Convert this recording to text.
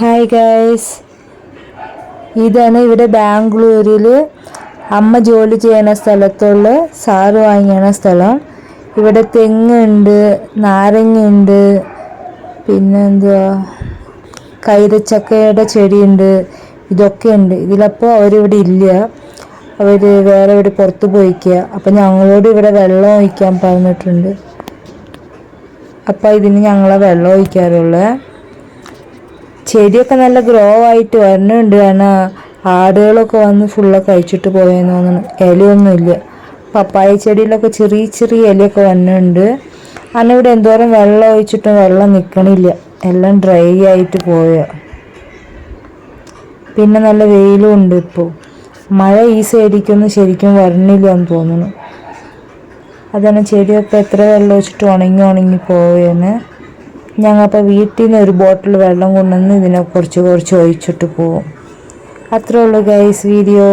Hi guys, ഇതാണ് ഇവിടെ ബാംഗ്ലൂരിൽ അമ്മ ജോലി ചെയ്യുന്ന സ്ഥലത്തുള്ള സാറ് വാങ്ങിയ സ്ഥലം. ഇവിടെ തെങ്ങുണ്ട്, നാരങ്ങയുണ്ട്, പിന്നെ എന്തുവാ കൈതച്ചക്കയുടെ ചെടിയുണ്ട്. ഇതൊക്കെ ഉണ്ട്. ഇതിലപ്പോൾ അവരിവിടെ ഇല്ല, അവർ വേറെ ഇവിടെ പുറത്ത് പോയിക്കുക. അപ്പം ഞങ്ങളോട് ഇവിടെ വെള്ളം ഒഴിക്കാൻ പറഞ്ഞിട്ടുണ്ട്. അപ്പം ഇതിന് ഞങ്ങളെ വെള്ളം ഒഴിക്കാറുള്ളത്. ചെടിയൊക്കെ നല്ല ഗ്രോ ആയിട്ട് വരുന്നുണ്ട്. കാരണം ആടുകളൊക്കെ വന്ന് ഫുള്ളൊക്കെ കഴിച്ചിട്ട് പോയെന്ന് തോന്നുന്നു. ഇലയൊന്നുമില്ല. പപ്പായ ചെടിയിലൊക്കെ ചെറിയ ചെറിയ ഇലയൊക്കെ വന്നിട്ടുണ്ട്. കാരണം ഇവിടെ എന്തോരം വെള്ളം ഒഴിച്ചിട്ടും വെള്ളം നിൽക്കണില്ല, എല്ലാം ഡ്രൈ ആയിട്ട് പോയ. പിന്നെ നല്ല വെയിലും ഉണ്ട്. ഇപ്പോൾ മഴ ഈ സൈഡിക്കൊന്നും ശരിക്കും വരണില്ല എന്ന് തോന്നുന്നു. അതാണ് ചെടിയൊക്കെ എത്ര വെള്ളം ഒഴിച്ചിട്ട് ഉണങ്ങി പോവുകയാണ്. ഞങ്ങളപ്പോൾ വീട്ടിൽ നിന്ന് ഒരു ബോട്ടിൽ വെള്ളം കൊണ്ടുവന്ന് ഇതിനെ കുറച്ച് ഒഴിച്ചിട്ട് പോവും. അത്രേ ഉള്ളൂ ഗൈസ് വീഡിയോ.